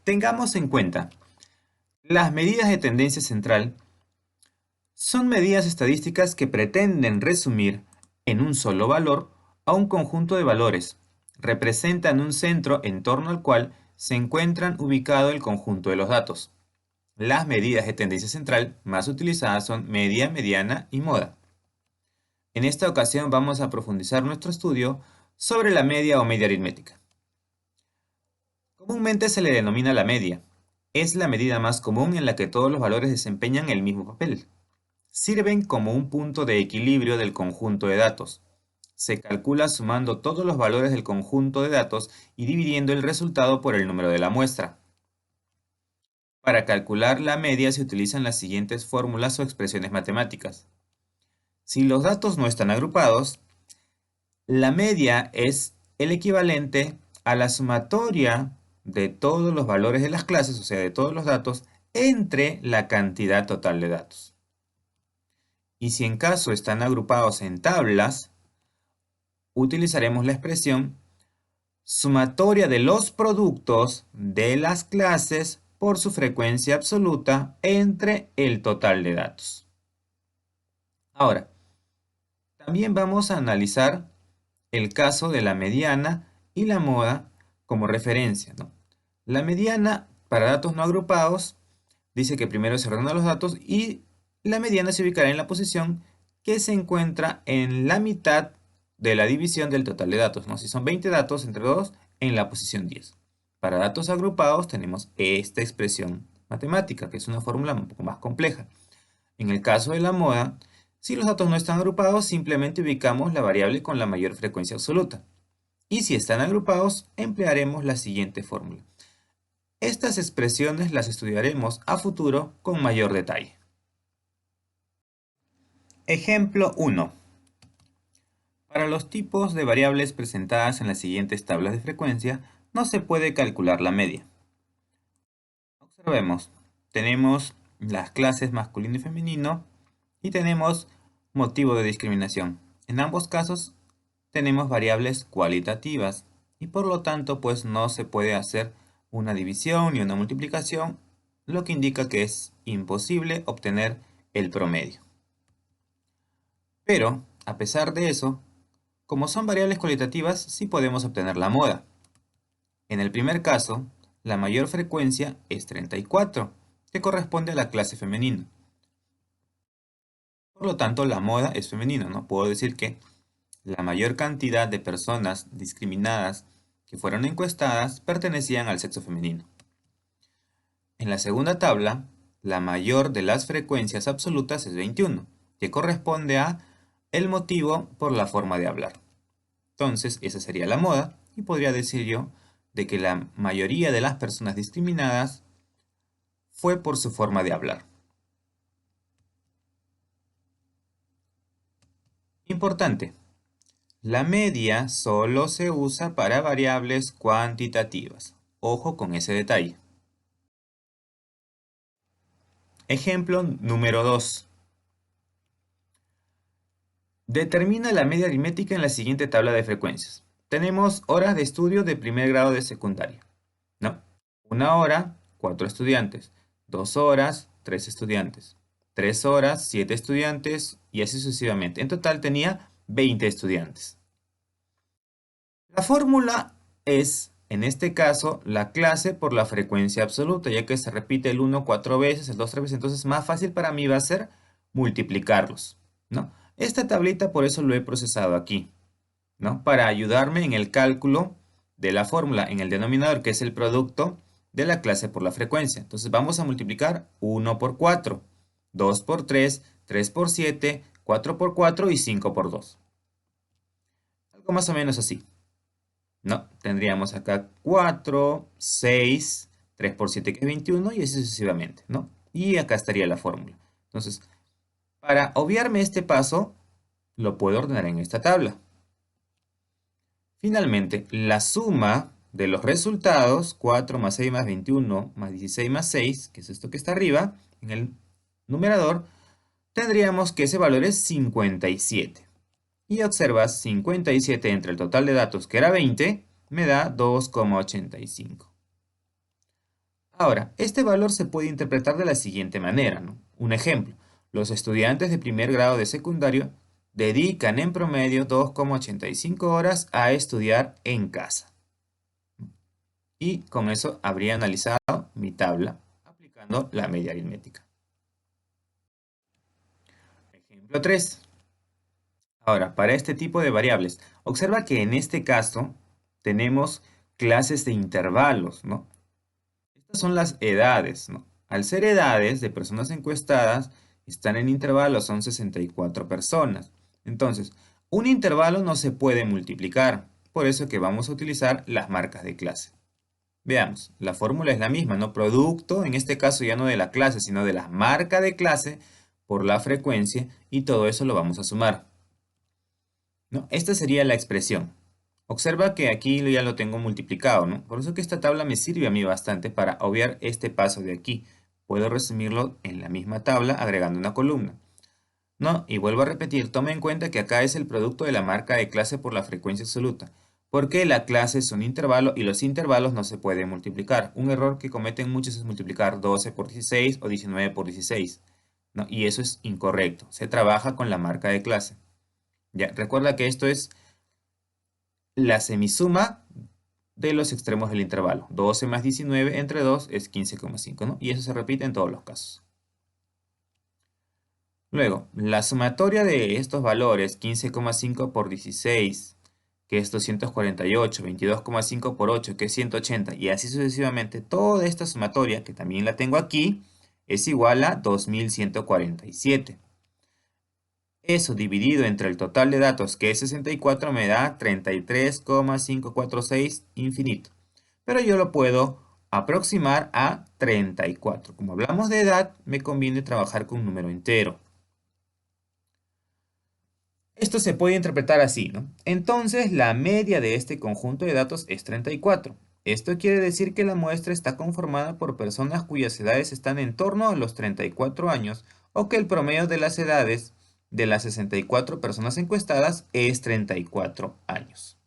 Tengamos en cuenta, las medidas de tendencia central son medidas estadísticas que pretenden resumir en un solo valor a un conjunto de valores. Representan un centro en torno al cual se encuentran ubicado el conjunto de los datos. Las medidas de tendencia central más utilizadas son media, mediana y moda. En esta ocasión vamos a profundizar nuestro estudio sobre la media o media aritmética. Comúnmente se le denomina la media. Es la medida más común en la que todos los valores desempeñan el mismo papel. Sirven como un punto de equilibrio del conjunto de datos. Se calcula sumando todos los valores del conjunto de datos y dividiendo el resultado por el número de la muestra. Para calcular la media se utilizan las siguientes fórmulas o expresiones matemáticas. Si los datos no están agrupados, la media es el equivalente a la sumatoria de todos los valores de las clases, o sea, de todos los datos, entre la cantidad total de datos. Y si en caso están agrupados en tablas, utilizaremos la expresión sumatoria de los productos de las clases por su frecuencia absoluta entre el total de datos. Ahora, también vamos a analizar el caso de la mediana y la moda como referencia, ¿no? La mediana para datos no agrupados dice que primero se ordenan los datos y la mediana se ubicará en la posición que se encuentra en la mitad de la división del total de datos, ¿no? Si son 20 datos entre 2, en la posición 10. Para datos agrupados tenemos esta expresión matemática, que es una fórmula un poco más compleja. En el caso de la moda, si los datos no están agrupados, simplemente ubicamos la variable con la mayor frecuencia absoluta. Y si están agrupados, emplearemos la siguiente fórmula. Estas expresiones las estudiaremos a futuro con mayor detalle. Ejemplo 1. Para los tipos de variables presentadas en las siguientes tablas de frecuencia, no se puede calcular la media. Observemos, tenemos las clases masculino y femenino y tenemos motivo de discriminación. En ambos casos tenemos variables cualitativas y por lo tanto pues no se puede hacer una división ni una multiplicación, lo que indica que es imposible obtener el promedio. Pero, a pesar de eso, como son variables cualitativas, sí podemos obtener la moda. En el primer caso, la mayor frecuencia es 34, que corresponde a la clase femenina. Por lo tanto, la moda es femenino, ¿no? Puedo decir que la mayor cantidad de personas discriminadas que fueron encuestadas pertenecían al sexo femenino. En la segunda tabla, la mayor de las frecuencias absolutas es 21, que corresponde a el motivo por la forma de hablar. Entonces, esa sería la moda, y podría decir yo de que la mayoría de las personas discriminadas fue por su forma de hablar. Importante, la media solo se usa para variables cuantitativas. Ojo con ese detalle. Ejemplo número 2. Determina la media aritmética en la siguiente tabla de frecuencias. Tenemos horas de estudio de primer grado de secundaria, ¿no? 1 hora, 4 estudiantes. 2 horas, 3 estudiantes. 3 horas, 7 estudiantes y así sucesivamente. En total tenía 20 estudiantes. La fórmula es, en este caso, la clase por la frecuencia absoluta, ya que se repite el 1 4 veces, el 2 3 veces, entonces más fácil para mí va a ser multiplicarlos, ¿no? Esta tablita por eso lo he procesado aquí, ¿no? Para ayudarme en el cálculo de la fórmula en el denominador, que es el producto de la clase por la frecuencia. Entonces vamos a multiplicar 1 por 4, 2 por 3, 3 por 7, 4 por 4 y 5 por 2. Algo más o menos así. No, tendríamos acá 4, 6, 3 por 7 que es 21 y así sucesivamente, ¿no? Y acá estaría la fórmula. Entonces, para obviarme este paso, lo puedo ordenar en esta tabla. Finalmente, la suma de los resultados, 4 más 6 más 21 más 16 más 6, que es esto que está arriba, en el numerador, tendríamos que ese valor es 57. Y observas 57 entre el total de datos, que era 20, me da 2,85. Ahora, este valor se puede interpretar de la siguiente manera, ¿no? Un ejemplo, los estudiantes de primer grado de secundario dedican en promedio 2,85 horas a estudiar en casa. Y con eso habría analizado mi tabla aplicando la media aritmética. Ejemplo 3. Ahora, para este tipo de variables, observa que en este caso tenemos clases de intervalos, ¿no? Estas son las edades, ¿no? Al ser edades de personas encuestadas, están en intervalos, son 64 personas. Entonces, un intervalo no se puede multiplicar, por eso que vamos a utilizar las marcas de clase. Veamos, la fórmula es la misma, ¿no? Producto, en este caso ya no de la clase, sino de la marca de clase por la frecuencia, y todo eso lo vamos a sumar, ¿no? Esta sería la expresión. Observa que aquí ya lo tengo multiplicado, ¿no? Por eso que esta tabla me sirve a mí bastante para obviar este paso de aquí. Puedo resumirlo en la misma tabla agregando una columna, ¿no? Y vuelvo a repetir, toma en cuenta que acá es el producto de la marca de clase por la frecuencia absoluta, porque la clase es un intervalo y los intervalos no se pueden multiplicar. Un error que cometen muchos es multiplicar 12 por 16 o 19 por 16, ¿no? Y eso es incorrecto. Se trabaja con la marca de clase. Ya, recuerda que esto es la semisuma de los extremos del intervalo. 12 más 19 entre 2 es 15,5, ¿no? Y eso se repite en todos los casos. Luego, la sumatoria de estos valores, 15,5 por 16, que es 248, 22,5 por 8, que es 180, y así sucesivamente, toda esta sumatoria, que también la tengo aquí, es igual a 2147. Eso dividido entre el total de datos, que es 64, me da 33,546 infinito. Pero yo lo puedo aproximar a 34. Como hablamos de edad, me conviene trabajar con un número entero. Esto se puede interpretar así, ¿no? Entonces, la media de este conjunto de datos es 34. Esto quiere decir que la muestra está conformada por personas cuyas edades están en torno a los 34 años o que el promedio de las edades de las 64 personas encuestadas es 34 años.